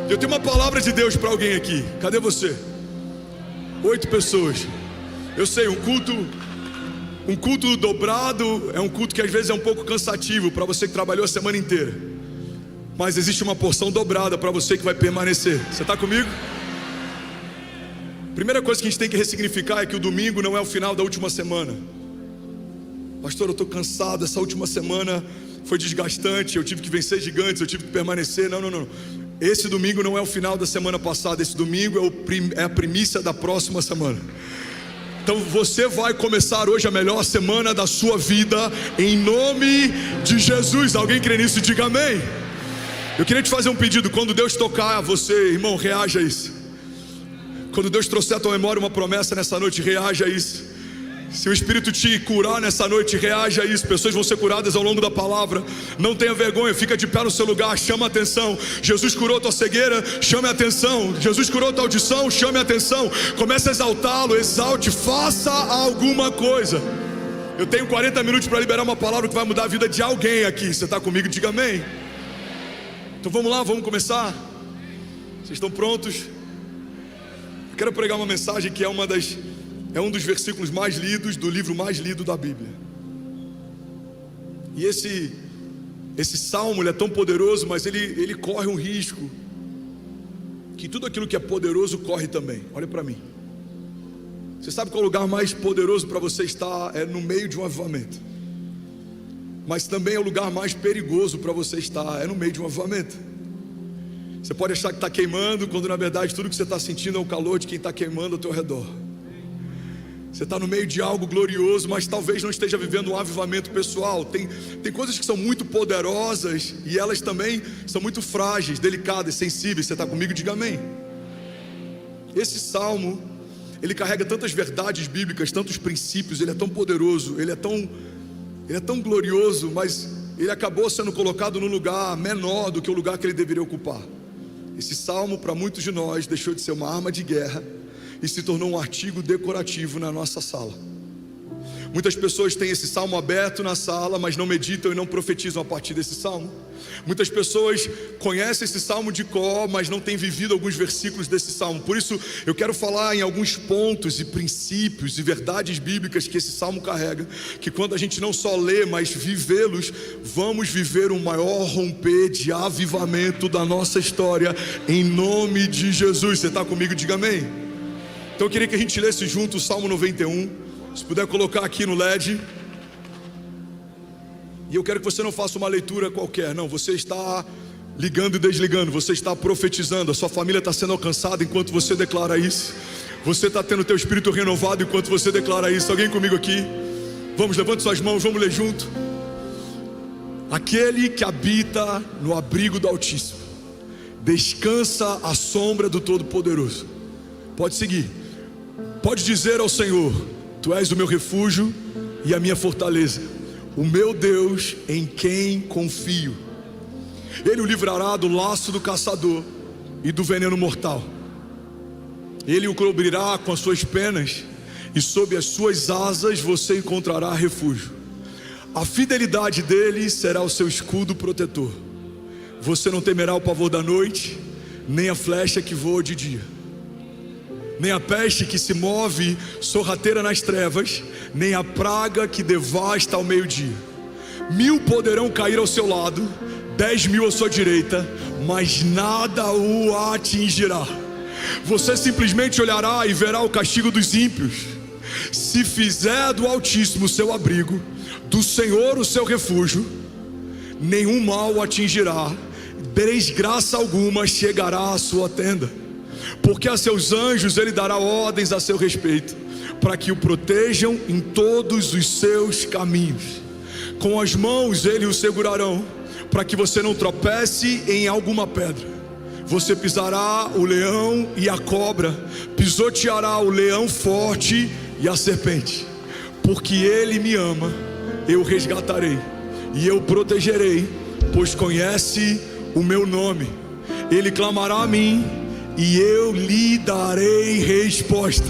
Eu tenho uma palavra de Deus para alguém aqui. Cadê você? 8 pessoas. Eu sei, um culto dobrado é um culto que às vezes é um pouco cansativo para você que trabalhou a semana inteira. Mas existe uma porção dobrada para você que vai permanecer. Você está comigo? Primeira coisa que a gente tem que ressignificar é que o domingo não é o final da última semana. Pastor, eu estou cansado, essa última semana foi desgastante, eu tive que vencer gigantes, eu tive que permanecer. Não. Esse domingo não é o final da semana passada, esse domingo é a primícia da próxima semana. Então você vai começar hoje a melhor semana da sua vida, em nome de Jesus. Alguém crê nisso? Diga amém. Eu queria te fazer um pedido. Quando Deus tocar você, irmão, reaja a isso. Quando Deus trouxer à tua memória uma promessa nessa noite, reaja a isso. Se o Espírito te curar nessa noite, reaja a isso. Pessoas vão ser curadas ao longo da palavra. Não tenha vergonha, fica de pé no seu lugar, chama a atenção. Jesus curou tua cegueira, chame a atenção. Jesus curou tua audição, chame a atenção. Comece a exaltá-lo, exalte, faça alguma coisa. Eu tenho 40 minutos para liberar uma palavra que vai mudar a vida de alguém aqui. Você está comigo? Diga amém. Então vamos lá, vamos começar. Vocês estão prontos? Eu quero pregar uma mensagem que é um dos versículos mais lidos do livro mais lido da Bíblia. E esse salmo, ele é tão poderoso, mas ele corre um risco que tudo aquilo que é poderoso corre também. Olha para mim. Você sabe qual é o lugar mais poderoso para você estar? É no meio de um avivamento. Mas também é o lugar mais perigoso para você estar, é no meio de um avivamento. Você pode achar que está queimando, quando na verdade tudo que você está sentindo é o calor de quem está queimando ao teu redor. Você está no meio de algo glorioso, mas talvez não esteja vivendo um avivamento pessoal. Tem coisas que são muito poderosas e elas também são muito frágeis, delicadas, sensíveis. Você está comigo? Diga amém. Esse salmo, ele carrega tantas verdades bíblicas, tantos princípios. Ele é tão poderoso, ele é tão glorioso, mas ele acabou sendo colocado num lugar menor do que o lugar que ele deveria ocupar. Esse salmo, para muitos de nós, deixou de ser uma arma de guerra e se tornou um artigo decorativo na nossa sala. Muitas pessoas têm esse salmo aberto na sala, mas não meditam e não profetizam a partir desse salmo. Muitas pessoas conhecem esse salmo de cor, mas não têm vivido alguns versículos desse salmo. Por isso eu quero falar em alguns pontos e princípios e verdades bíblicas que esse salmo carrega, que quando a gente não só lê, mas vivê-los, vamos viver um maior romper de avivamento da nossa história, em nome de Jesus. Você está comigo? Diga amém. Então eu queria que a gente lesse junto o Salmo 91. Se puder colocar aqui no LED. E eu quero que você não faça uma leitura qualquer. Não, você está ligando e desligando. Você está profetizando. A sua família está sendo alcançada enquanto você declara isso. Você está tendo o teu espírito renovado enquanto você declara isso. Alguém comigo aqui? Vamos, levante suas mãos, vamos ler junto. Aquele que habita no abrigo do Altíssimo descansa à sombra do Todo-Poderoso. Pode seguir. Pode dizer ao Senhor: Tu és o meu refúgio e a minha fortaleza, o meu Deus em quem confio. Ele o livrará do laço do caçador e do veneno mortal. Ele o cobrirá com as suas penas e sob as suas asas você encontrará refúgio. A fidelidade dele será o seu escudo protetor. Você não temerá o pavor da noite, nem a flecha que voa de dia, nem a peste que se move sorrateira nas trevas, nem a praga que devasta ao meio-dia. 1000 poderão cair ao seu lado, 10.000 à sua direita, mas nada o atingirá. Você simplesmente olhará e verá o castigo dos ímpios. Se fizer do Altíssimo o seu abrigo, do Senhor o seu refúgio, nenhum mal o atingirá, desgraça alguma chegará à sua tenda. Porque a seus anjos ele dará ordens a seu respeito, para que o protejam em todos os seus caminhos. Com as mãos ele o segurarão, para que você não tropece em alguma pedra. Você pisará o leão e a cobra, pisoteará o leão forte e a serpente. Porque ele me ama, eu o resgatarei e eu o protegerei, pois conhece o meu nome. Ele clamará a mim e eu lhe darei resposta,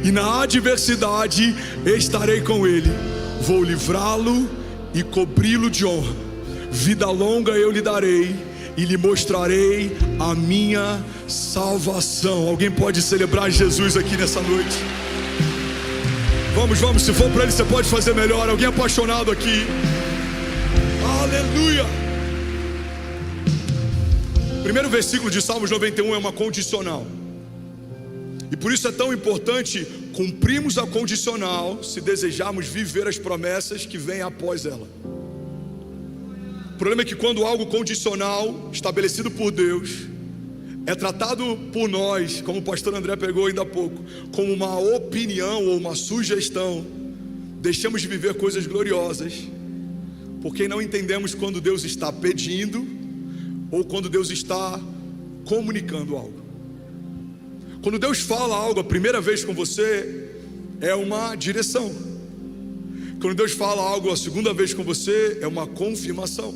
e na adversidade estarei com ele. Vou livrá-lo e cobri-lo de honra. Vida longa eu lhe darei, e lhe mostrarei a minha salvação. Alguém pode celebrar Jesus aqui nessa noite? Vamos, se for para ele você pode fazer melhor. Alguém apaixonado aqui? Aleluia! Primeiro versículo de Salmos 91 é uma condicional. E por isso é tão importante cumprirmos a condicional se desejarmos viver as promessas que vêm após ela. O problema é que quando algo condicional, estabelecido por Deus, é tratado por nós, como o pastor André pregou ainda há pouco, como uma opinião ou uma sugestão, deixamos de viver coisas gloriosas, porque não entendemos quando Deus está pedindo ou quando Deus está comunicando algo. Quando Deus fala algo a primeira vez com você, é uma direção. Quando Deus fala algo a segunda vez com você, é uma confirmação.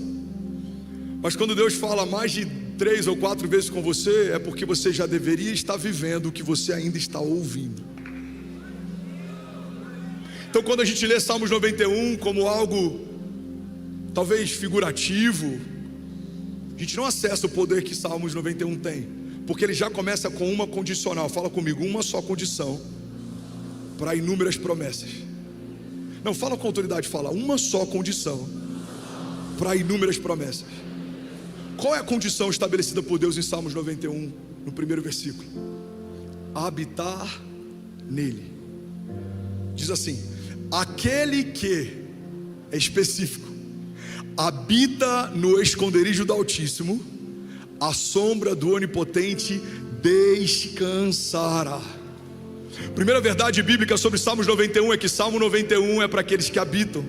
Mas quando Deus fala mais de 3 ou 4 vezes com você, é porque você já deveria estar vivendo o que você ainda está ouvindo. Então quando a gente lê Salmos 91 como algo talvez figurativo, a gente não acessa o poder que Salmos 91 tem, porque ele já começa com uma condicional. Fala comigo, uma só condição para inúmeras promessas. Não, fala com autoridade, fala uma só condição para inúmeras promessas. Qual é a condição estabelecida por Deus em Salmos 91, no primeiro versículo? Habitar nele. Diz assim: aquele que, é específico, habita no esconderijo do Altíssimo, a sombra do Onipotente descansará. Primeira verdade bíblica sobre Salmos 91 é que Salmo 91 é para aqueles que habitam.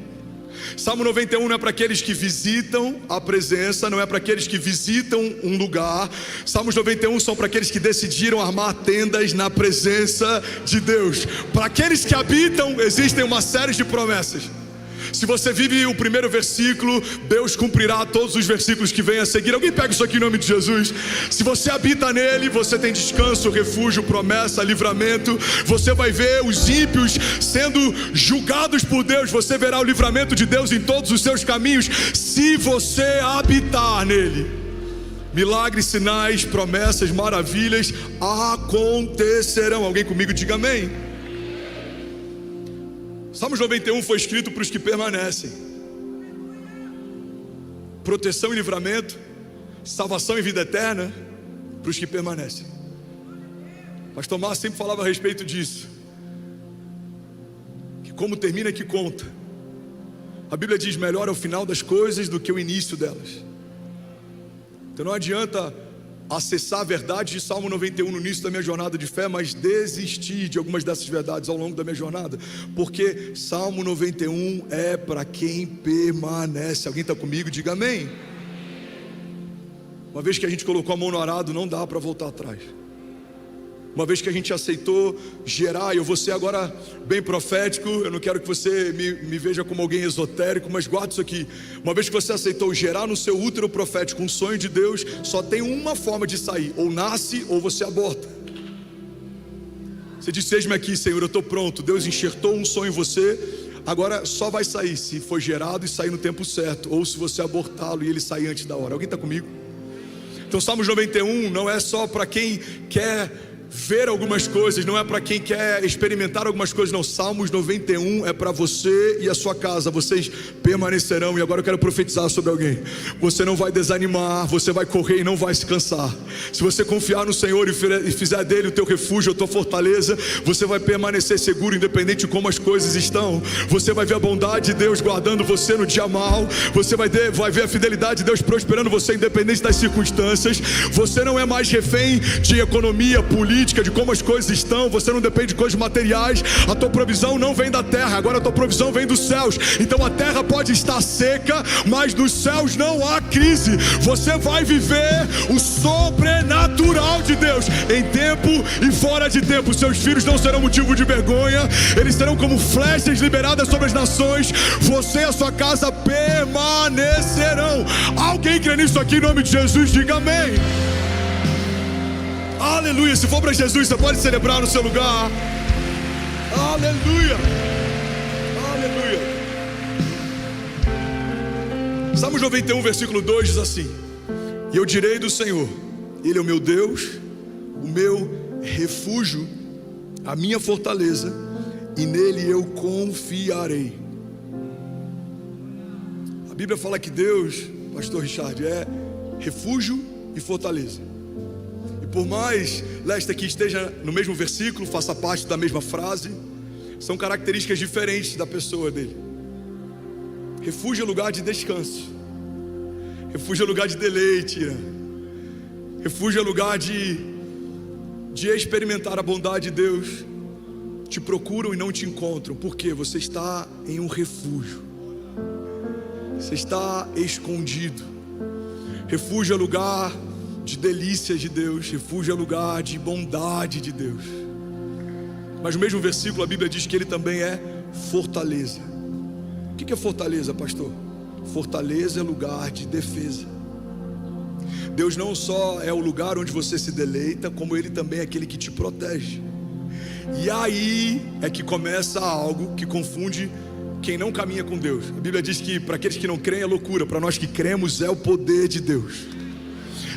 Salmo 91 não é para aqueles que visitam a presença, não é para aqueles que visitam um lugar. Salmos 91 são para aqueles que decidiram armar tendas na presença de Deus. Para aqueles que habitam, existem uma série de promessas. Se você vive o primeiro versículo, Deus cumprirá todos os versículos que vêm a seguir. Alguém pega isso aqui em nome de Jesus. Se você habita nele, você tem descanso, refúgio, promessa, livramento. Você vai ver os ímpios sendo julgados por Deus. Você verá o livramento de Deus em todos os seus caminhos, se você habitar nele. Milagres, sinais, promessas, maravilhas acontecerão. Alguém comigo diga amém. Salmos 91 foi escrito para os que permanecem. Proteção e livramento, salvação e vida eterna para os que permanecem. Pastor Márcio sempre falava a respeito disso, que como termina que conta. A Bíblia diz: melhor é o final das coisas do que o início delas. Então não adianta acessar a verdade de Salmo 91 no início da minha jornada de fé, mas desistir de algumas dessas verdades ao longo da minha jornada, porque Salmo 91 é para quem permanece. Alguém está comigo? Diga amém. Uma vez que a gente colocou a mão no arado, não dá para voltar atrás. Uma vez que a gente aceitou gerar, e eu vou ser agora bem profético, eu não quero que você me veja como alguém esotérico, mas guarde isso aqui. Uma vez que você aceitou gerar no seu útero profético um sonho de Deus, só tem uma forma de sair: ou nasce ou você aborta. Você disse: eis-me aqui, Senhor, eu estou pronto. Deus enxertou um sonho em você, agora só vai sair se for gerado e sair no tempo certo, ou se você abortá-lo e ele sair antes da hora. Alguém está comigo? Então Salmos 91 não é só para quem quer ver algumas coisas, não é para quem quer experimentar algumas coisas, não. Salmos 91 é para você e a sua casa. Vocês permanecerão. E agora eu quero profetizar sobre alguém: você não vai desanimar, você vai correr e não vai se cansar. Se você confiar no Senhor e fizer dele o teu refúgio, a tua fortaleza, você vai permanecer seguro, independente de como as coisas estão. Você vai ver a bondade de Deus guardando você no dia mal. Você vai ver a fidelidade de Deus prosperando você, independente das circunstâncias. Você não é mais refém de economia, política, de como as coisas estão. Você não depende de coisas materiais. A tua provisão não vem da terra, agora a tua provisão vem dos céus. Então a terra pode estar seca, mas nos céus não há crise. Você vai viver o sobrenatural de Deus em tempo e fora de tempo. Seus filhos não serão motivo de vergonha, eles serão como flechas liberadas sobre as nações. Você e a sua casa permanecerão. Alguém crê nisso aqui em nome de Jesus? Diga amém. Aleluia. Se for para Jesus, você pode celebrar no seu lugar. Aleluia. Aleluia. Salmos 91 versículo 2 diz assim: E eu direi do Senhor: Ele é o meu Deus, o meu refúgio, a minha fortaleza, e nele eu confiarei. A Bíblia fala que Deus, pastor Richard, é refúgio e fortaleza. E por mais, Lester, que esteja no mesmo versículo, faça parte da mesma frase, são características diferentes da pessoa dele. Refúgio é lugar de descanso, refúgio é lugar de deleite, refúgio é lugar de experimentar a bondade de Deus. Te procuram e não te encontram, porque você está em um refúgio, você está escondido. Refúgio é lugar de delícias de Deus, refúgio é lugar de bondade de Deus. Mas no mesmo versículo a Bíblia diz que Ele também é fortaleza. O que é fortaleza, pastor? Fortaleza é lugar de defesa. Deus não só é o lugar onde você se deleita, como Ele também é aquele que te protege. E aí é que começa algo que confunde quem não caminha com Deus. A Bíblia diz que para aqueles que não creem é loucura, para nós que cremos é o poder de Deus.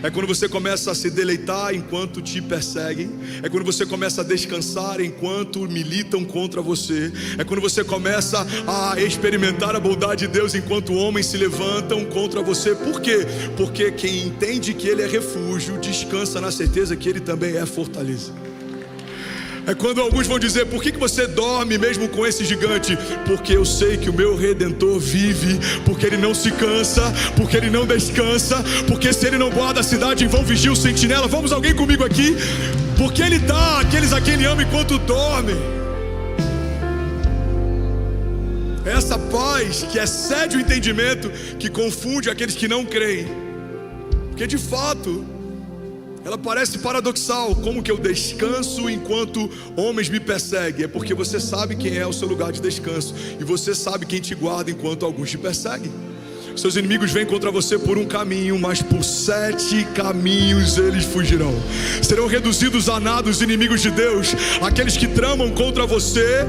É quando você começa a se deleitar enquanto te perseguem. É quando você começa a descansar enquanto militam contra você. É quando você começa a experimentar a bondade de Deus enquanto homens se levantam contra você. Por quê? Porque quem entende que Ele é refúgio descansa na certeza que Ele também é fortaleza. É quando alguns vão dizer: por que você dorme mesmo com esse gigante? Porque eu sei que o meu Redentor vive, porque Ele não se cansa, porque Ele não descansa, porque se Ele não guarda a cidade, vão vigiar o sentinela. Vamos, alguém comigo aqui? Porque Ele dá aqueles a quem Ele ama enquanto dormem. Essa paz que excede o entendimento, que confunde aqueles que não creem. Porque de fato ela parece paradoxal. Como que eu descanso enquanto homens me perseguem? É porque você sabe quem é o seu lugar de descanso, e você sabe quem te guarda enquanto alguns te perseguem. Seus inimigos vêm contra você por um caminho, mas por 7 caminhos eles fugirão. Serão reduzidos a nada os inimigos de Deus. Aqueles que tramam contra você,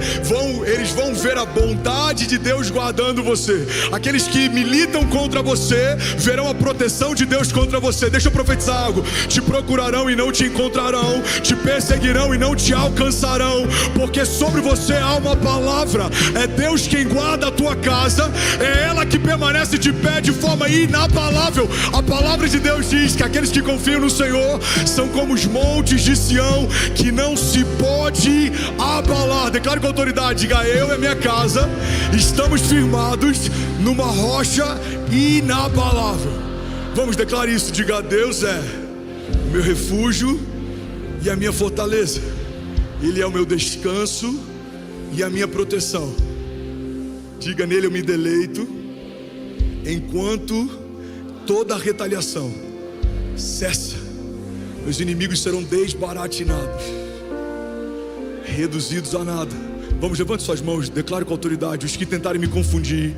eles vão ver a bondade de Deus guardando você. Aqueles que militam contra você, verão a proteção de Deus contra você. Deixa eu profetizar algo: te procurarão e não te encontrarão, te perseguirão e não te alcançarão, porque sobre você há uma palavra. É Deus quem guarda a tua casa, é ela que permanece de pé de forma inabalável. A palavra de Deus diz que aqueles que confiam no Senhor são como os montes de Sião, que não se pode abalar. Declare com autoridade, diga: eu e a minha casa estamos firmados numa rocha inabalável. Vamos, declarar isso, diga: Deus é o meu refúgio e a minha fortaleza, Ele é o meu descanso e a minha proteção. Diga: nele eu me deleito, enquanto toda retaliação cessa. Meus inimigos serão desbaratinados, reduzidos a nada. Vamos, levante suas mãos, declare com autoridade: os que tentarem me confundir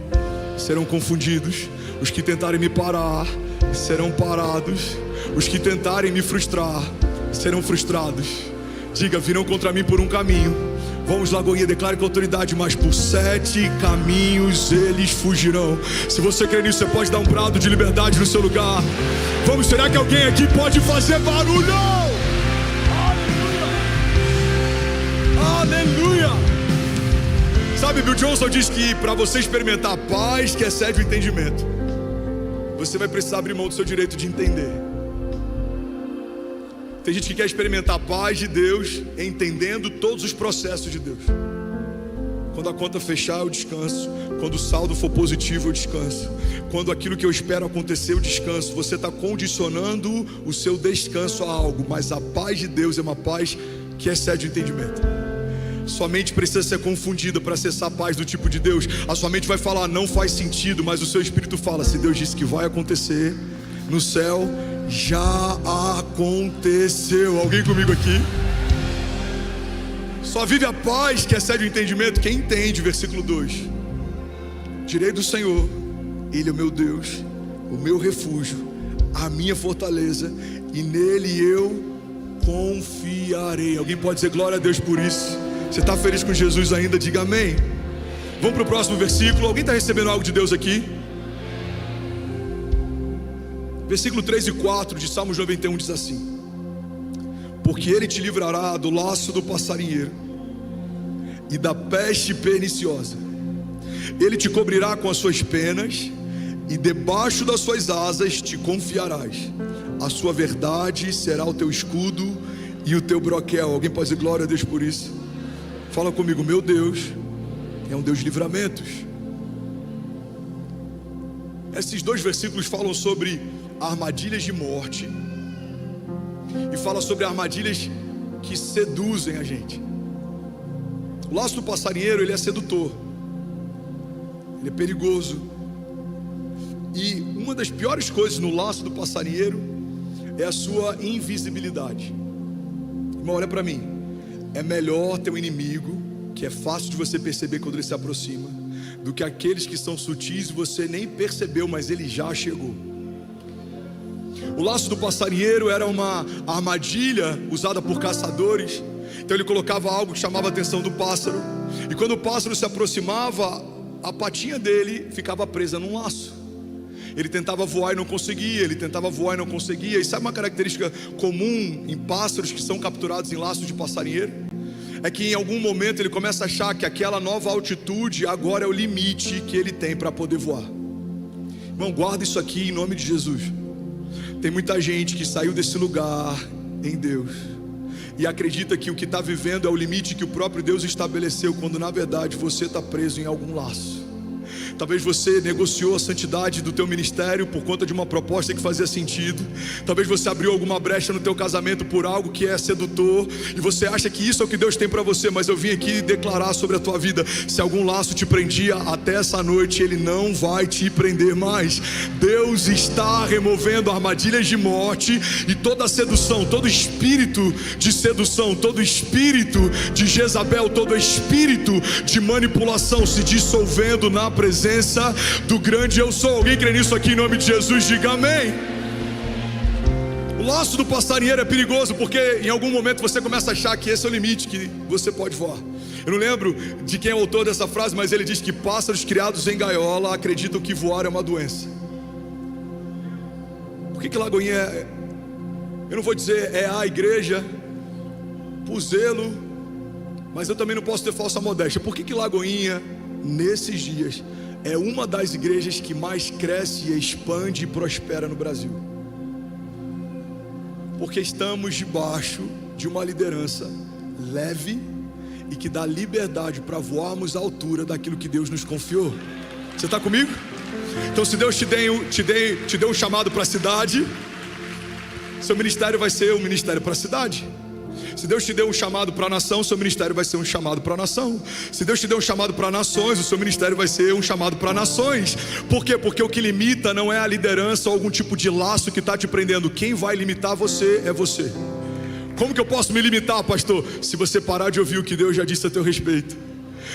serão confundidos, os que tentarem me parar serão parados, os que tentarem me frustrar serão frustrados. Diga: virão contra mim por um caminho. Vamos, Lagoinha, declare com autoridade: mas por 7 caminhos eles fugirão. Se você crê nisso, você pode dar um brado de liberdade no seu lugar. Vamos, será que alguém aqui pode fazer barulho? Aleluia! Aleluia! Sabe, Bill Johnson diz que para você experimentar a paz que excede o entendimento, você vai precisar abrir mão do seu direito de entender. Tem gente que quer experimentar a paz de Deus entendendo todos os processos de Deus. Quando a conta fechar, eu descanso. Quando o saldo for positivo, eu descanso. Quando aquilo que eu espero acontecer, eu descanso. Você está condicionando o seu descanso a algo, mas a paz de Deus é uma paz que excede o entendimento. Sua mente precisa ser confundida para acessar a paz do tipo de Deus. A sua mente vai falar: não faz sentido, mas o seu espírito fala: se Deus disse que vai acontecer no céu, já aconteceu. Alguém comigo aqui? Só vive a paz que excede o entendimento quem entende. Versículo 2: direi do Senhor, Ele é o meu Deus, o meu refúgio, a minha fortaleza, e nele eu confiarei. Alguém pode dizer glória a Deus por isso? Você está feliz com Jesus ainda? Diga amém. Vamos para o próximo versículo. Alguém está recebendo algo de Deus aqui? Versículo 3 e 4 de Salmos 91 diz assim: porque Ele te livrará do laço do passarinheiro e da peste perniciosa. Ele te cobrirá com as suas penas, e debaixo das suas asas te confiarás. A sua verdade será o teu escudo e o teu broquel. Alguém pode dizer glória a Deus por isso? Fala comigo: meu Deus é um Deus de livramentos. Esses dois versículos falam sobre armadilhas de morte e fala sobre armadilhas que seduzem a gente. O laço do passarinheiro, ele é sedutor, ele é perigoso. E uma das piores coisas no laço do passarinheiro é a sua invisibilidade. Irmão, olha para mim. É melhor ter um inimigo que é fácil de você perceber quando ele se aproxima, do que aqueles que são sutis e você nem percebeu, mas ele já chegou. O laço do passarinheiro era uma armadilha usada por caçadores. Então ele colocava algo que chamava a atenção do pássaro, e quando o pássaro se aproximava, a patinha dele ficava presa num laço. Ele tentava voar e não conseguia, ele tentava voar e não conseguia. E sabe uma característica comum em pássaros que são capturados em laços de passarinheiro? É que em algum momento ele começa a achar que aquela nova altitude agora é o limite que ele tem para poder voar. Irmão, guarda isso aqui em nome de Jesus. Tem muita gente que saiu desse lugar em Deus e acredita que o que está vivendo é o limite que o próprio Deus estabeleceu, quando na verdade você está preso em algum laço. Talvez você negociou a santidade do teu ministério por conta de uma proposta que fazia sentido. Talvez você abriu alguma brecha no teu casamento por algo que é sedutor, e você acha que isso é o que Deus tem para você. Mas eu vim aqui declarar sobre a tua vida: se algum laço te prendia até essa noite, ele não vai te prender mais. Deus está removendo armadilhas de morte e toda sedução, todo espírito de sedução, todo espírito de Jezabel, todo espírito de manipulação se dissolvendo na presença do grande eu sou. Alguém crê nisso aqui em nome de Jesus? Diga amém. O laço do passarinheiro é perigoso porque em algum momento você começa a achar que esse é o limite que você pode voar. Eu não lembro de quem é o autor dessa frase, mas ele diz que pássaros criados em gaiola acreditam que voar é uma doença. Por que Lagoinha é... eu não vou dizer é a igreja por zelo, mas eu também não posso ter falsa modéstia. Por que Lagoinha nesses dias é uma das igrejas que mais cresce, expande e prospera no Brasil? Porque estamos debaixo de uma liderança leve e que dá liberdade para voarmos à altura daquilo que Deus nos confiou. Você está comigo? Então, se Deus te deu um chamado para a cidade, seu ministério vai ser um ministério para a cidade. Se Deus te deu um chamado para a nação, o seu ministério vai ser um chamado para a nação. Se Deus te deu um chamado para nações, o seu ministério vai ser um chamado para nações. Por quê? Porque o que limita não é a liderança ou algum tipo de laço que está te prendendo. Quem vai limitar você é você. Como que eu posso me limitar, pastor? Se você parar de ouvir o que Deus já disse a teu respeito.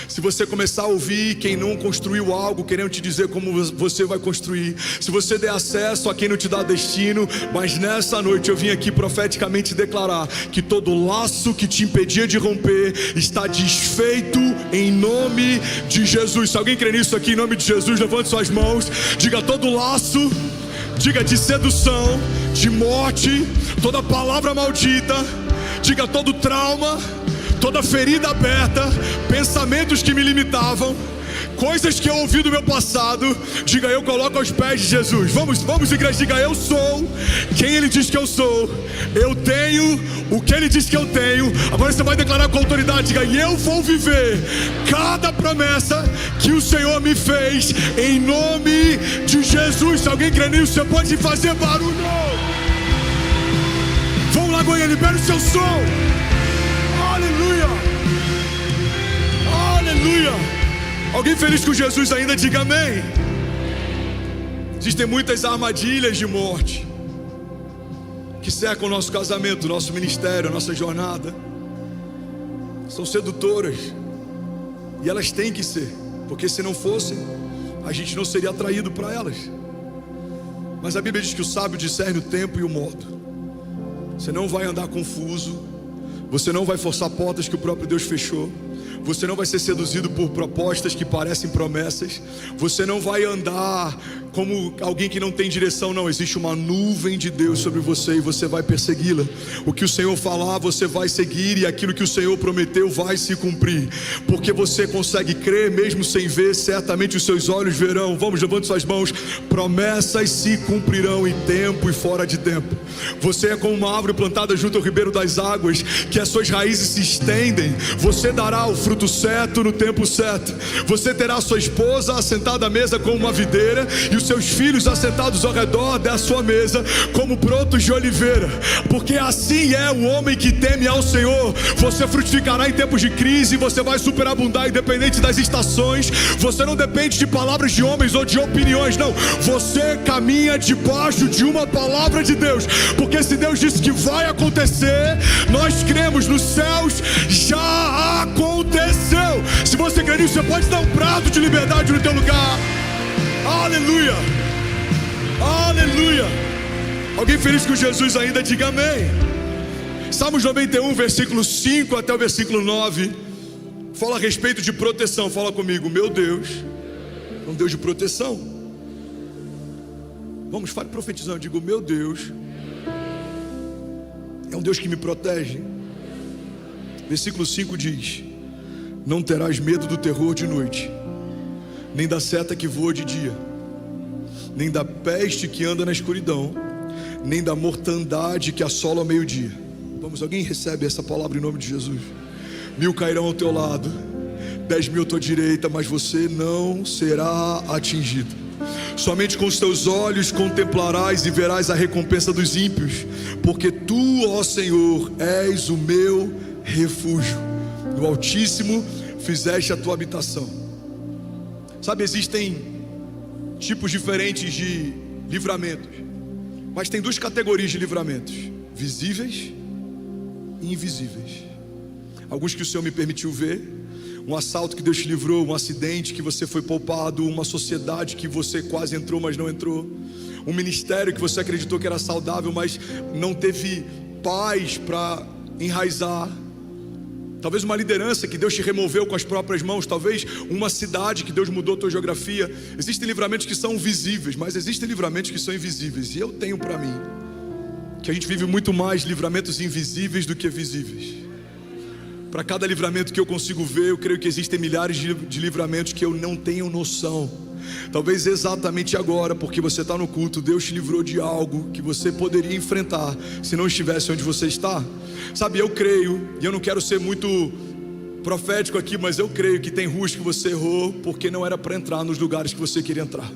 Se você começar a ouvir quem não construiu algo querendo te dizer como você vai construir. Se você der acesso a quem não te dá destino. Mas nessa noite eu vim aqui profeticamente declarar que todo laço que te impedia de romper está desfeito em nome de Jesus. Se alguém crê nisso aqui em nome de Jesus, levante suas mãos. Diga: todo laço, diga, de sedução, de morte, toda palavra maldita, diga, todo trauma, toda ferida aberta, pensamentos que me limitavam, coisas que eu ouvi do meu passado, diga, eu coloco aos pés de Jesus. Vamos igreja, diga, eu sou quem Ele diz que eu sou, eu tenho o que Ele diz que eu tenho. Agora você vai declarar com autoridade, diga, e eu vou viver cada promessa que o Senhor me fez, em nome de Jesus. Se alguém crê nisso, você pode fazer barulho. Vamos lá, Goiânia, libera o seu som. Aleluia, aleluia. Alguém feliz com Jesus ainda, diga amém. Existem muitas armadilhas de morte que cercam o nosso casamento, o nosso ministério, a nossa jornada. São sedutoras, e elas têm que ser, porque se não fossem, a gente não seria atraído para elas. Mas a Bíblia diz que o sábio discerne o tempo e o modo. Você não vai andar confuso, você não vai forçar portas que o próprio Deus fechou. Você não vai ser seduzido por propostas que parecem promessas. Você não vai andar como alguém que não tem direção, não. Existe uma nuvem de Deus sobre você e você vai persegui-la. O que o Senhor falar, você vai seguir, e aquilo que o Senhor prometeu vai se cumprir. Porque você consegue crer mesmo sem ver, certamente os seus olhos verão. Vamos, levante suas mãos. Promessas se cumprirão em tempo e fora de tempo. Você é como uma árvore plantada junto ao ribeiro das águas, que as suas raízes se estendem. Você dará o fruto certo no tempo certo. Você terá sua esposa assentada à mesa como uma videira, e os seus filhos assentados ao redor da sua mesa como brotos de oliveira. Porque assim é o homem que teme ao Senhor. Você frutificará em tempos de crise, você vai superabundar independente das estações. Você não depende de palavras de homens ou de opiniões, não. Você caminha debaixo de uma palavra de Deus, porque se Deus disse que vai acontecer, nós cremos. Nos céus já aconteceu. Se você crê nisso, você pode dar um brado de liberdade no teu lugar. Aleluia, aleluia. Alguém feliz com Jesus ainda, diga amém. Salmos 91, versículo 5 até o versículo 9 fala a respeito de proteção. Fala comigo. Meu Deus é um Deus de proteção. Vamos, fale profetizando. Digo, meu Deus é um Deus que me protege. Versículo 5 diz: não terás medo do terror de noite, nem da seta que voa de dia, nem da peste que anda na escuridão, nem da mortandade que assola ao meio-dia. Vamos, alguém recebe essa palavra em nome de Jesus? 1000 cairão ao teu lado, 10.000 à tua direita, mas você não será atingido. Somente com os teus olhos contemplarás e verás a recompensa dos ímpios, porque tu, ó Senhor, és o meu refúgio. No Altíssimo fizeste a tua habitação. Sabe, existem tipos diferentes de livramentos, mas tem duas categorias de livramentos: visíveis e invisíveis. Alguns que o Senhor me permitiu ver, um assalto que Deus te livrou, um acidente que você foi poupado, uma sociedade que você quase entrou, mas não entrou, um ministério que você acreditou que era saudável, mas não teve paz para enraizar. Talvez uma liderança que Deus te removeu com as próprias mãos. Talvez uma cidade que Deus mudou a tua geografia. Existem livramentos que são visíveis, mas existem livramentos que são invisíveis. E eu tenho para mim que a gente vive muito mais livramentos invisíveis do que visíveis. Para cada livramento que eu consigo ver, eu creio que existem milhares de livramentos que eu não tenho noção. Talvez exatamente agora, porque você está no culto, Deus te livrou de algo que você poderia enfrentar se não estivesse onde você está. Sabe, eu creio, e eu não quero ser muito profético aqui, mas eu creio que tem ruas que você errou porque não era para entrar nos lugares que você queria entrar.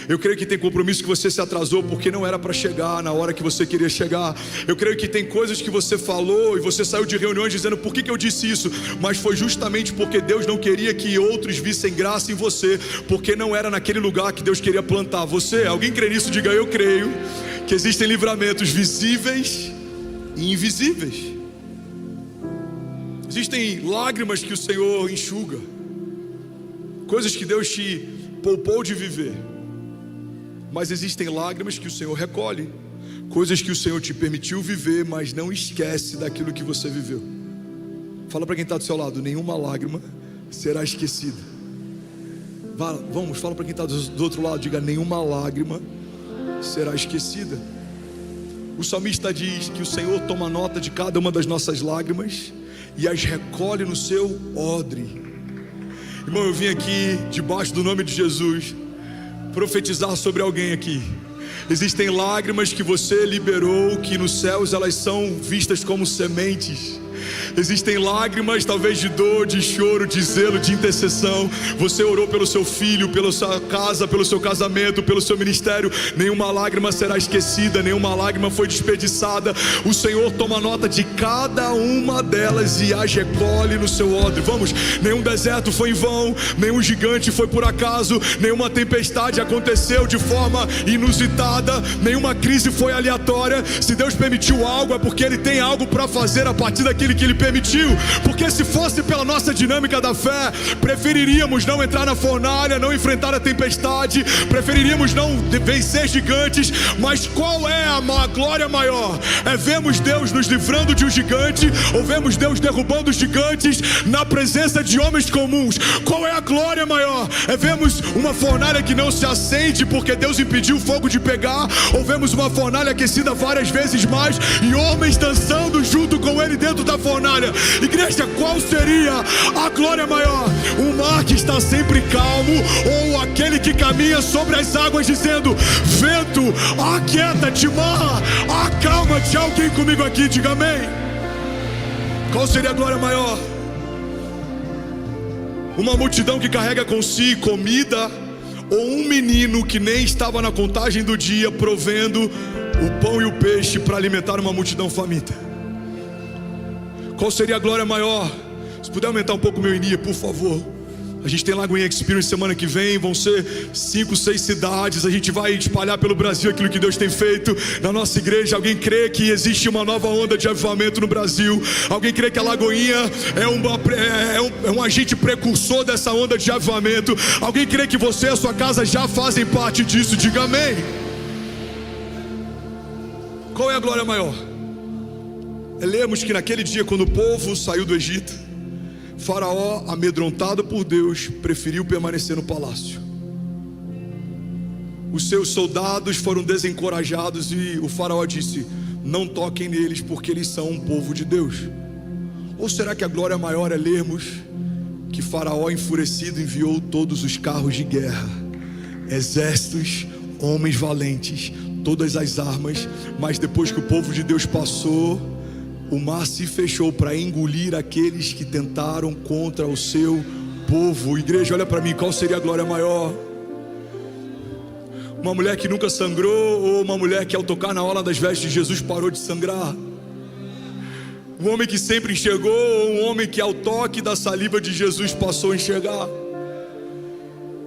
Eu creio que tem compromisso que você se atrasou porque não era para chegar na hora que você queria chegar. Eu creio que tem coisas que você falou e você saiu de reuniões dizendo: por que eu disse isso? Mas foi justamente porque Deus não queria que outros vissem graça em você, porque não era naquele lugar que Deus queria plantar você. Alguém crê nisso? Diga: eu creio que existem livramentos visíveis e invisíveis. Existem lágrimas que o Senhor enxuga, coisas que Deus te poupou de viver. Mas existem lágrimas que o Senhor recolhe, coisas que o Senhor te permitiu viver, mas não esquece daquilo que você viveu. Fala para quem está do seu lado: nenhuma lágrima será esquecida. Vamos, fala para quem está do outro lado, diga: nenhuma lágrima será esquecida. O salmista diz que o Senhor toma nota de cada uma das nossas lágrimas e as recolhe no seu odre. Irmão, eu vim aqui debaixo do nome de Jesus profetizar sobre alguém aqui. Existem lágrimas que você liberou, que nos céus elas são vistas como sementes. Existem lágrimas, talvez de dor, de choro, de zelo, de intercessão. Você orou pelo seu filho, pela sua casa, pelo seu casamento, pelo seu ministério. Nenhuma lágrima será esquecida, nenhuma lágrima foi desperdiçada. O Senhor toma nota de cada uma delas e as recolhe no seu odre. Vamos, nenhum deserto foi em vão, nenhum gigante foi por acaso, nenhuma tempestade aconteceu de forma inusitada, nenhuma crise foi aleatória. Se Deus permitiu algo, é porque Ele tem algo para fazer a partir daquele aquele que Ele permitiu, porque se fosse pela nossa dinâmica da fé, preferiríamos não entrar na fornalha, não enfrentar a tempestade, preferiríamos não vencer gigantes. Mas qual é a glória maior? É vermos Deus nos livrando de um gigante, ou vemos Deus derrubando os gigantes na presença de homens comuns? Qual é a glória maior? É vermos uma fornalha que não se acende porque Deus impediu o fogo de pegar, ou vemos uma fornalha aquecida várias vezes mais e homens dançando junto com Ele dentro da fornalha? Igreja, qual seria a glória maior? Um mar que está sempre calmo, ou aquele que caminha sobre as águas dizendo: vento, aquieta-te, mar, acalma-te? Alguém comigo aqui, diga amém. Qual seria a glória maior? Uma multidão que carrega consigo comida, ou um menino que nem estava na contagem do dia provendo o pão e o peixe para alimentar uma multidão faminta? Qual seria a glória maior? Se puder aumentar um pouco o meu INIA, por favor. A gente tem Lagoinha Experience semana que vem, vão ser 5, 6 cidades. A gente vai espalhar pelo Brasil aquilo que Deus tem feito na nossa igreja. Alguém crê que existe uma nova onda de avivamento no Brasil? Alguém crê que a Lagoinha é um agente precursor dessa onda de avivamento? Alguém crê que você e a sua casa já fazem parte disso? Diga amém. Qual é a glória maior? Lemos que naquele dia, quando o povo saiu do Egito, Faraó, amedrontado por Deus, preferiu permanecer no palácio. Os seus soldados foram desencorajados e o Faraó disse: não toquem neles, porque eles são um povo de Deus. Ou será que a glória maior é lermos que Faraó, enfurecido, enviou todos os carros de guerra, exércitos, homens valentes, todas as armas, mas depois que o povo de Deus passou, o mar se fechou para engolir aqueles que tentaram contra o seu povo? Igreja, olha para mim, qual seria a glória maior? Uma mulher que nunca sangrou, ou uma mulher que ao tocar na orla das vestes de Jesus parou de sangrar? Um homem que sempre enxergou, ou um homem que ao toque da saliva de Jesus passou a enxergar?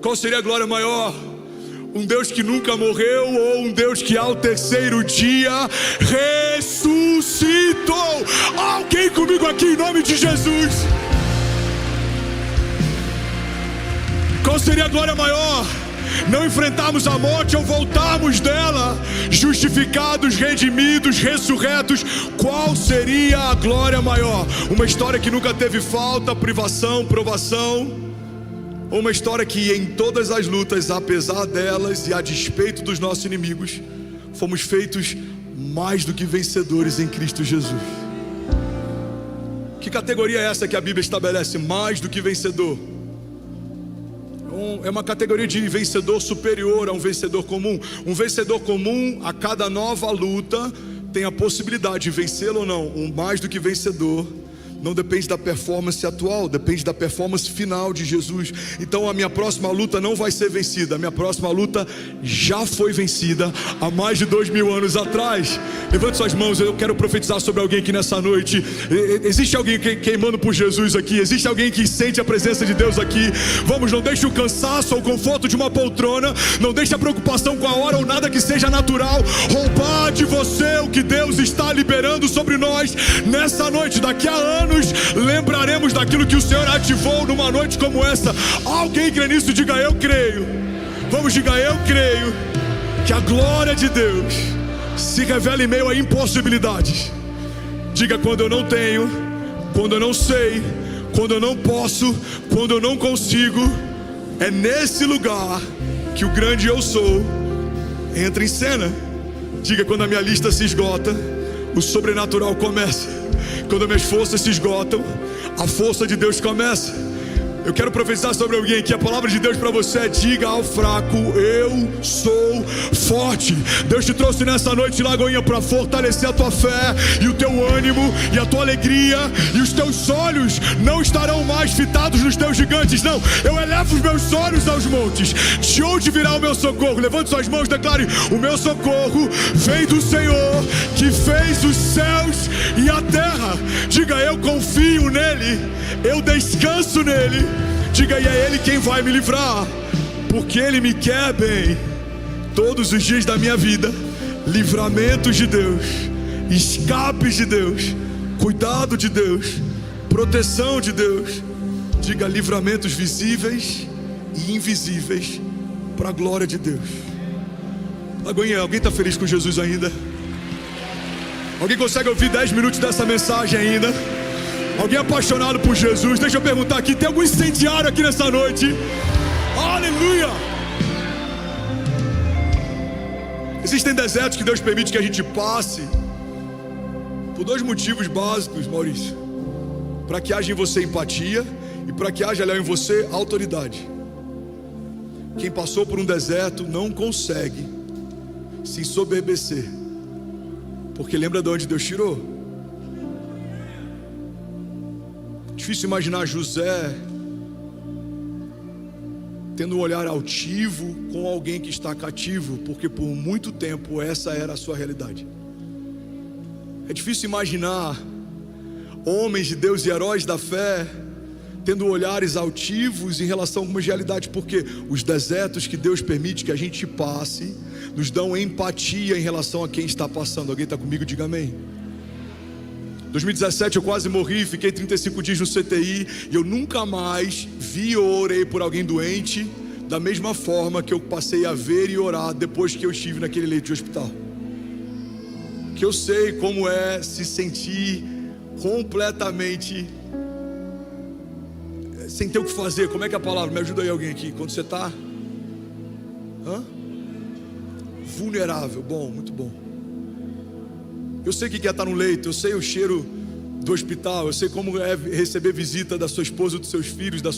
Qual seria a glória maior? Um Deus que nunca morreu, ou um Deus que ao terceiro dia ressuscitou? Alguém comigo aqui em nome de Jesus? Qual seria a glória maior? Não enfrentarmos a morte ou voltarmos dela, justificados, redimidos, ressurretos. Qual seria a glória maior? Uma história que nunca teve falta, privação, provação? Ou uma história que em todas as lutas, apesar delas e a despeito dos nossos inimigos, fomos feitos mais do que vencedores em Cristo Jesus? Que categoria é essa que a Bíblia estabelece? Mais do que vencedor. É uma categoria de vencedor superior a um vencedor comum. Um vencedor comum, a cada nova luta, tem a possibilidade de vencê-lo ou não. Um mais do que vencedor não depende da performance atual, depende da performance final de Jesus. Então a minha próxima luta não vai ser vencida. A minha próxima luta já foi vencida há mais de 2000 anos atrás. Levante suas mãos, eu quero profetizar sobre alguém aqui nessa noite. Existe alguém queimando por Jesus aqui? Existe alguém que sente a presença de Deus aqui? Vamos, não deixe o cansaço ou o conforto de uma poltrona, não deixe a preocupação com a hora ou nada que seja natural roubar de você o que Deus está liberando sobre nós nessa noite. Daqui a anos lembraremos daquilo que o Senhor ativou numa noite como essa. Alguém crê nisso? Diga: eu creio. Vamos, diga: eu creio que a glória de Deus se revela em meio a impossibilidades. Diga: quando eu não tenho, quando eu não sei, quando eu não posso, quando eu não consigo, é nesse lugar que o grande eu sou entra em cena. Diga: quando a minha lista se esgota, o sobrenatural começa. Quando minhas forças se esgotam, a força de Deus começa. Eu quero profetizar sobre alguém aqui. A palavra de Deus para você é: diga ao fraco: eu sou forte. Deus te trouxe nessa noite, Lagoinha, para fortalecer a tua fé e o teu ânimo e a tua alegria. E os teus olhos não estarão mais fitados nos teus gigantes. Não, eu elevo os meus olhos aos montes. De onde virá o meu socorro? Levante suas mãos, declare: o meu socorro vem do Senhor, que fez os céus e a terra. Diga: eu confio nele, eu descanso nele. Diga: e é Ele quem vai me livrar, porque Ele me quer bem todos os dias da minha vida. Livramentos de Deus, escapes de Deus, cuidado de Deus, proteção de Deus. Diga: livramentos visíveis e invisíveis para a glória de Deus. Alguém está feliz com Jesus ainda? Alguém consegue ouvir 10 minutos dessa mensagem ainda? Alguém apaixonado por Jesus? Deixa eu perguntar aqui, tem algum incendiário aqui nessa noite? Aleluia! Existem desertos que Deus permite que a gente passe por 2 motivos básicos, Maurício: para que haja em você empatia e para que haja em você autoridade. Quem passou por um deserto não consegue se ensoberbecer, porque lembra de onde Deus tirou. Difícil imaginar José tendo um olhar altivo com alguém que está cativo, porque por muito tempo essa era a sua realidade. É difícil imaginar homens de Deus e heróis da fé tendo olhares altivos em relação a algumas realidades, porque os desertos que Deus permite que a gente passe nos dão empatia em relação a quem está passando. Alguém está comigo? Diga amém. 2017 eu quase morri, fiquei 35 dias no CTI e eu nunca mais vi ou orei por alguém doente da mesma forma que eu passei a ver e orar depois que eu estive naquele leito de hospital. Que eu sei como é se sentir completamente sem ter o que fazer. Como é que é a palavra? Me ajuda aí alguém aqui. Quando você está vulnerável. Bom, muito bom. Eu sei o que é estar no leito, eu sei o cheiro do hospital, eu sei como é receber visita da sua esposa, dos seus filhos, da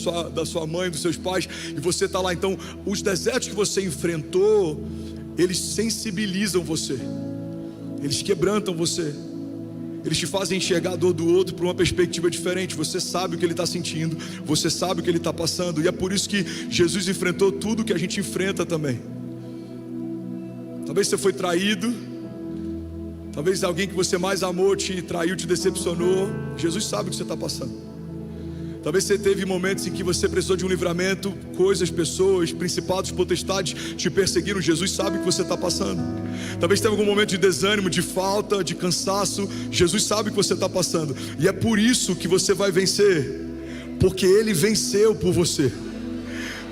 sua mãe, dos seus pais, e você está lá. Então, os desertos que você enfrentou, eles sensibilizam você, eles quebrantam você, eles te fazem enxergar a dor do outro por uma perspectiva diferente. Você sabe o que ele está sentindo, você sabe o que ele está passando, e é por isso que Jesus enfrentou tudo que a gente enfrenta também. Talvez você foi traído, talvez alguém que você mais amou te traiu, te decepcionou. Jesus sabe o que você está passando. Talvez você teve momentos em que você precisou de um livramento, coisas, pessoas, principados, potestades te perseguiram. Jesus sabe o que você está passando. Talvez teve algum momento de desânimo, de falta, de cansaço. Jesus sabe o que você está passando. E é por isso que você vai vencer, porque Ele venceu por você.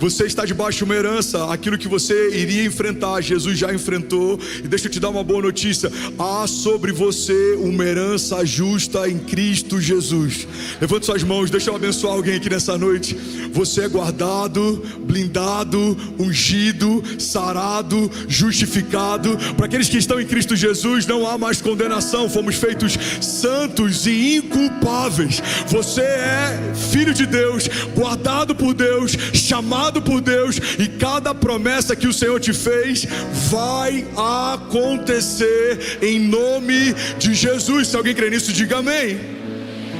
Você está debaixo de uma herança. Aquilo que você iria enfrentar, Jesus já enfrentou. E deixa eu te dar uma boa notícia: há sobre você uma herança justa em Cristo Jesus. Levante suas mãos, deixa eu abençoar alguém aqui nessa noite. Você é guardado, blindado, ungido, sarado, justificado. Para aqueles que estão em Cristo Jesus, não há mais condenação. Fomos feitos santos e inculpáveis. Você é filho de Deus, guardado por Deus, chamado por Deus, e cada promessa que o Senhor te fez vai acontecer em nome de Jesus. Se alguém crê nisso, diga amém.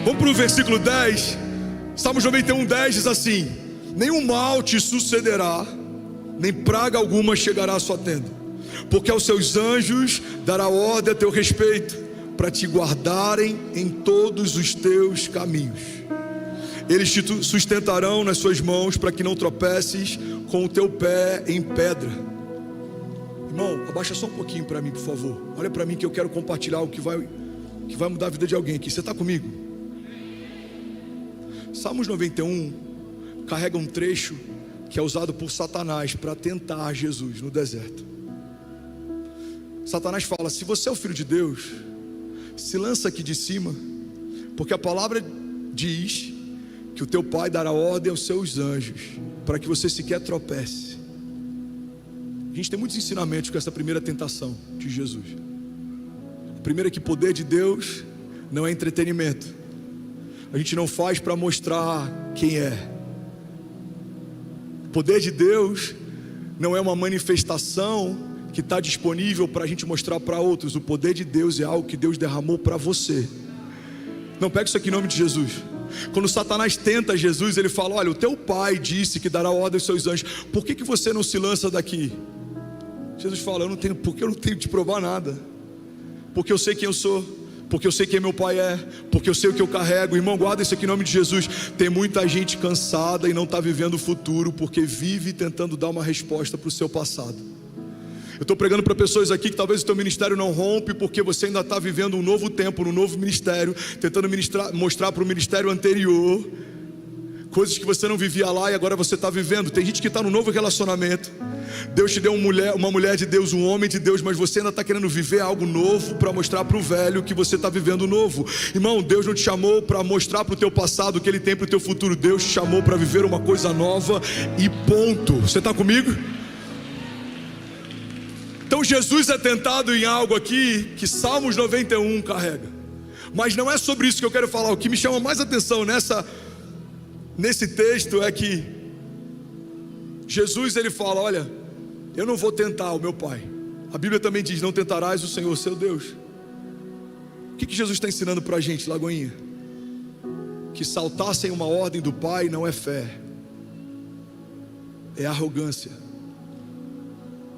Vamos para o versículo 10. Salmos 91:10 diz assim: nenhum mal te sucederá, nem praga alguma chegará à sua tenda, porque aos seus anjos dará ordem a teu respeito, para te guardarem em todos os teus caminhos. Eles te sustentarão nas suas mãos, para que não tropeces com o teu pé em pedra. Irmão, abaixa só um pouquinho para mim, por favor. Olha para mim que eu quero compartilhar algo que vai mudar a vida de alguém aqui. Você está comigo? Salmos 91 carrega um trecho que é usado por Satanás para tentar Jesus no deserto. Satanás fala: se você é o filho de Deus, se lança aqui de cima, porque a palavra diz que o teu pai dará ordem aos seus anjos, para que você sequer tropece. A gente tem muitos ensinamentos com essa primeira tentação de Jesus. O primeiro é que poder de Deus não é entretenimento. A gente não faz para mostrar quem é. O poder de Deus não é uma manifestação que está disponível para a gente mostrar para outros. O poder de Deus é algo que Deus derramou para você. Não, pega isso aqui em nome de Jesus. Quando Satanás tenta Jesus, ele fala: olha, o teu pai disse que dará ordem aos seus anjos, por que você não se lança daqui? Jesus fala: porque eu não tenho que te provar nada, porque eu sei quem eu sou, porque eu sei quem meu pai é, porque eu sei o que eu carrego. Irmão, guarda isso aqui em nome de Jesus. Tem muita gente cansada e não está vivendo o futuro, porque vive tentando dar uma resposta para o seu passado. Eu estou pregando para pessoas aqui que talvez o teu ministério não rompe, porque você ainda está vivendo um novo tempo, um novo ministério, tentando mostrar para o ministério anterior coisas que você não vivia lá e agora você está vivendo. Tem gente que está no novo relacionamento. Deus te deu uma mulher de Deus, um homem de Deus, mas você ainda está querendo viver algo novo para mostrar para o velho que você está vivendo novo. Irmão, Deus não te chamou para mostrar para o teu passado o que Ele tem para o teu futuro. Deus te chamou para viver uma coisa nova e ponto. Você está comigo? Então Jesus é tentado em algo aqui que Salmos 91 carrega. Mas não é sobre isso que eu quero falar. O que me chama mais atenção nesse texto é que Jesus, ele fala: olha, eu não vou tentar o meu Pai. A Bíblia também diz: não tentarás o Senhor seu Deus. O que Jesus está ensinando para a gente, Lagoinha? Que saltar sem uma ordem do Pai não é fé, é arrogância.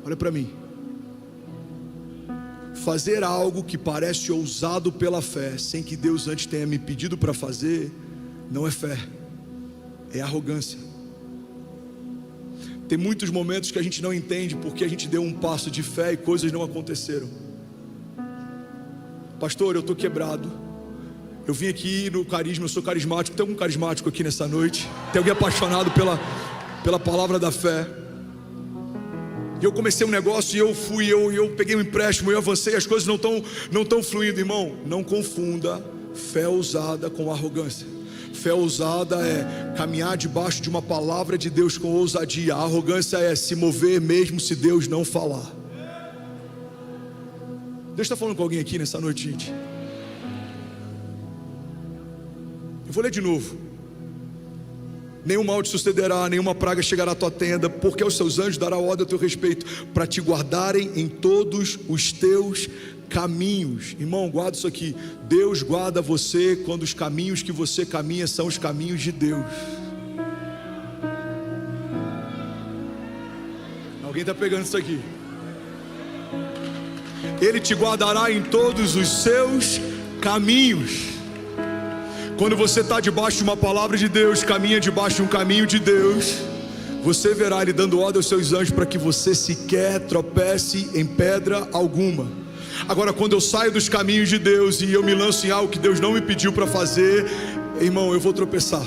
Olha para mim. Fazer algo que parece ousado pela fé, sem que Deus antes tenha me pedido para fazer, não é fé, é arrogância. Tem muitos momentos que a gente não entende porque a gente deu um passo de fé e coisas não aconteceram. Pastor, eu estou quebrado. Eu vim aqui no carisma, eu sou carismático. Tem algum carismático aqui nessa noite? Tem alguém apaixonado pela palavra da fé? E eu comecei um negócio e eu peguei um empréstimo, eu avancei, as coisas não estão fluindo, irmão. Não confunda fé ousada com arrogância. Fé ousada é caminhar debaixo de uma palavra de Deus com ousadia. A arrogância é se mover mesmo se Deus não falar. Deus está falando com alguém aqui nessa noite, gente. Eu vou ler de novo. Nenhum mal te sucederá, nenhuma praga chegará à tua tenda, porque aos seus anjos dará ordem a teu respeito, para te guardarem em todos os teus caminhos. Irmão, guarda isso aqui. Deus guarda você quando os caminhos que você caminha são os caminhos de Deus. Alguém está pegando isso aqui? Ele te guardará em todos os seus caminhos. Quando você está debaixo de uma palavra de Deus, caminha debaixo de um caminho de Deus, você verá Ele dando ordem aos seus anjos para que você sequer tropece em pedra alguma. Agora, quando eu saio dos caminhos de Deus e eu me lanço em algo que Deus não me pediu para fazer, irmão, eu vou tropeçar.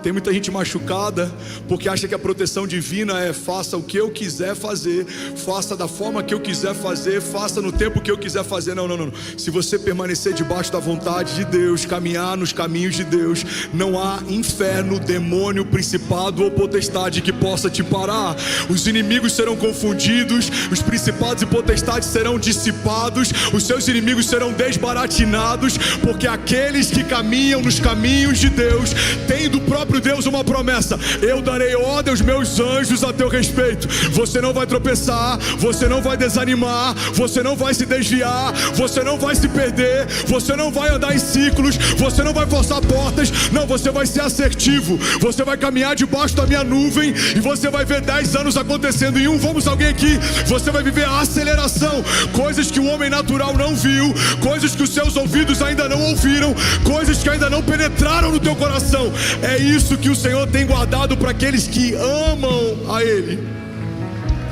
Tem muita gente machucada porque acha que a proteção divina é: faça o que eu quiser fazer, faça da forma que eu quiser fazer, faça no tempo que eu quiser fazer. Não. Se você permanecer debaixo da vontade de Deus, caminhar nos caminhos de Deus, não há inferno, demônio, principado ou potestade que possa te parar. Os inimigos serão confundidos, os principados e potestades serão dissipados, os seus inimigos serão desbaratinados, porque aqueles que caminham nos caminhos de Deus têm do próprio Deus uma promessa: eu darei ordem aos meus anjos a teu respeito. Você não vai tropeçar, você não vai desanimar, você não vai se desviar, você não vai se perder, você não vai andar em ciclos, você não vai forçar portas. Não, você vai ser assertivo, você vai caminhar debaixo da minha nuvem e você vai ver 10 anos acontecendo em um. Vamos, alguém aqui? Você vai viver a aceleração, coisas que o homem natural não viu, coisas que os seus ouvidos ainda não ouviram, coisas que ainda não penetraram no teu coração. É isso que o Senhor tem guardado para aqueles que amam a Ele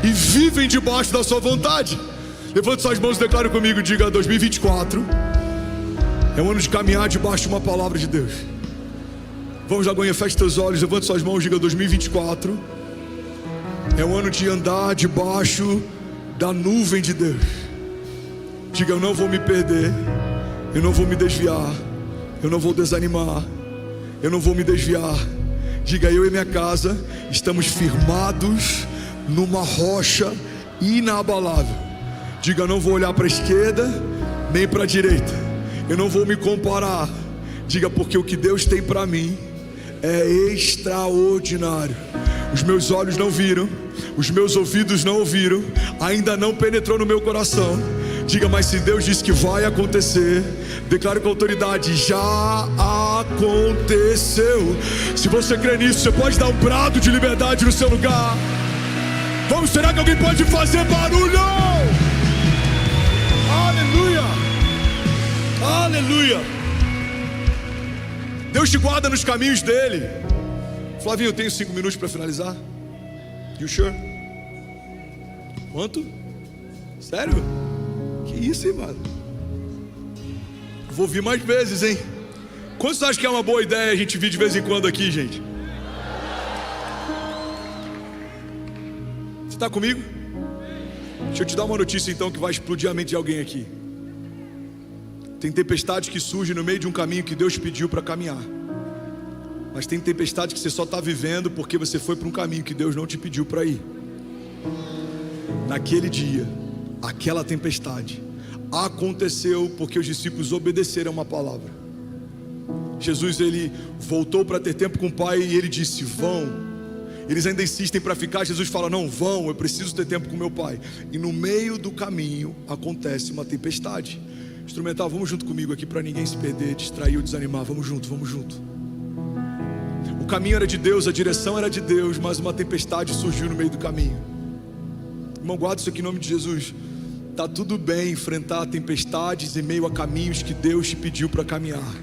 e vivem debaixo da sua vontade. Levante suas mãos e declare comigo, diga: 2024 é um ano de caminhar debaixo de uma palavra de Deus. Vamos, Lagoinha, feche teus olhos, levante suas mãos, diga: 2024 é um ano de andar debaixo da nuvem de Deus. Diga: eu não vou me perder, eu não vou me desviar, eu não vou desanimar, eu não vou me desviar. Diga: eu e minha casa estamos firmados numa rocha inabalável. Diga: eu não vou olhar para a esquerda nem para a direita, eu não vou me comparar. Diga: porque o que Deus tem para mim é extraordinário. Os meus olhos não viram, os meus ouvidos não ouviram, ainda não penetrou no meu coração. Diga: mas se Deus disse que vai acontecer, declaro com autoridade: já aconteceu. Se você crê nisso, você pode dar um brado de liberdade no seu lugar. Vamos, será que alguém pode fazer barulho? Aleluia, aleluia. Deus te guarda nos caminhos dele. Flavinho, eu tenho 5 minutos para finalizar. You sure? Quanto? Sério? Que isso, hein, mano? Vou vir mais vezes, hein? Quantos acham que é uma boa ideia a gente vir de vez em quando aqui, gente? Você está comigo? Deixa eu te dar uma notícia então que vai explodir a mente de alguém aqui. Tem tempestades que surgem no meio de um caminho que Deus pediu para caminhar. Mas tem tempestade que você só está vivendo porque você foi para um caminho que Deus não te pediu para ir. Naquele dia, aquela tempestade aconteceu porque os discípulos obedeceram uma palavra. Jesus, ele voltou para ter tempo com o Pai e ele disse: vão. Eles ainda insistem para ficar. Jesus fala: não, vão, eu preciso ter tempo com meu Pai. E no meio do caminho acontece uma tempestade. Instrumental, vamos junto comigo aqui para ninguém se perder, distrair ou desanimar. Vamos junto, vamos junto. O caminho era de Deus, a direção era de Deus, mas uma tempestade surgiu no meio do caminho. Irmão, guarda isso aqui em nome de Jesus. Tá tudo bem enfrentar tempestades em meio a caminhos que Deus te pediu para caminhar,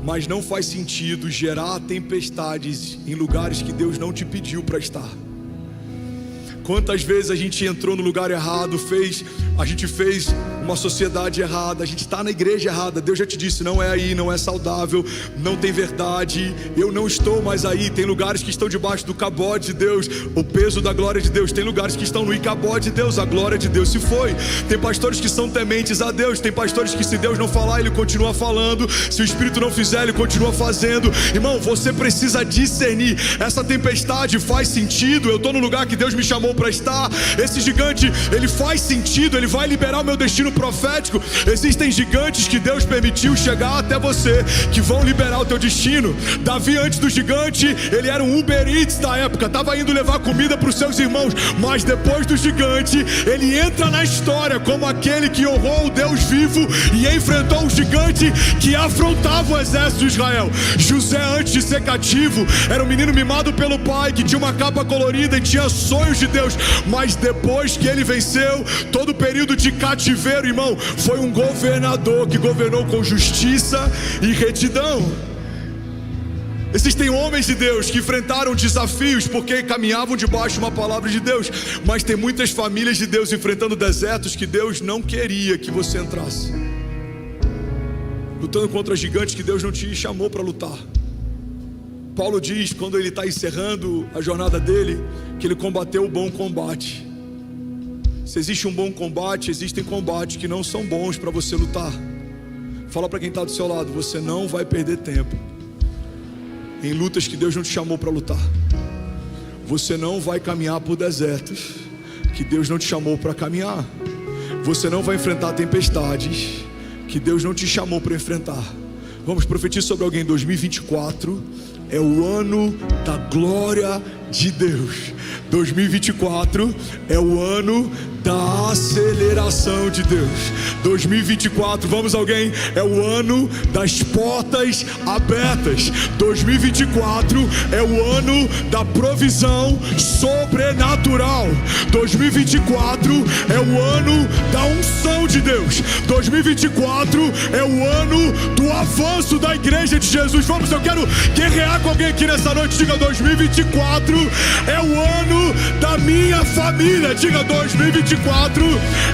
mas não faz sentido gerar tempestades em lugares que Deus não te pediu para estar. Quantas vezes a gente entrou no lugar errado, a gente fez uma sociedade errada, a gente está na igreja errada. Deus já te disse: não é aí, não é saudável, não tem verdade, eu não estou mais aí. Tem lugares que estão debaixo do cabode de Deus, o peso da glória de Deus. Tem lugares que estão no icabode de Deus, a glória de Deus se foi. Tem pastores que são tementes a Deus, tem pastores que se Deus não falar, Ele continua falando, se o Espírito não fizer, Ele continua fazendo. Irmão, você precisa discernir. Essa tempestade faz sentido? Eu estou no lugar que Deus me chamou para estar. Esse gigante, ele faz sentido, ele vai liberar o meu destino profético. Existem gigantes que Deus permitiu chegar até você, que vão liberar o teu destino. Davi, antes do gigante, ele era um Uber Eats da época, estava indo levar comida para os seus irmãos. Mas depois do gigante, ele entra na história como aquele que honrou o Deus vivo e enfrentou um gigante que afrontava o exército de Israel. José, antes de ser cativo, era um menino mimado pelo pai, que tinha uma capa colorida e tinha sonhos de Deus. Mas depois que ele venceu todo o período de cativeiro, irmão, foi um governador que governou com justiça e retidão. Existem homens de Deus que enfrentaram desafios porque caminhavam debaixo de uma palavra de Deus. Mas tem muitas famílias de Deus enfrentando desertos que Deus não queria que você entrasse, lutando contra gigantes que Deus não te chamou para lutar. Paulo diz, quando ele está encerrando a jornada dele, que ele combateu o bom combate. Se existe um bom combate, existem combates que não são bons para você lutar. Fala para quem está do seu lado: você não vai perder tempo em lutas que Deus não te chamou para lutar. Você não vai caminhar por desertos que Deus não te chamou para caminhar. Você não vai enfrentar tempestades que Deus não te chamou para enfrentar. Vamos profetizar sobre alguém. 2024 é o ano da glória de Deus. 2024 é o ano da aceleração de Deus. 2024, vamos alguém, é o ano das portas abertas. 2024 é o ano da provisão sobrenatural. 2024 é o ano da unção de Deus. 2024 é o ano do avanço da igreja de Jesus. Vamos, eu quero guerrear com alguém aqui nessa noite. Diga: 2024 é o ano da minha família. Diga: 2024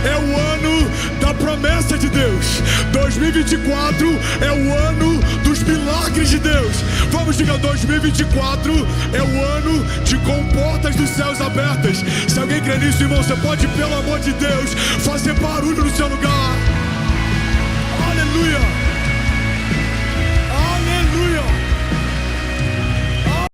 é o ano da promessa de Deus. 2024 é o ano dos milagres de Deus. Vamos, diga: 2024 é o ano de comportas dos céus abertas. Se alguém crê nisso, irmão, você pode, pelo amor de Deus, fazer barulho no seu lugar.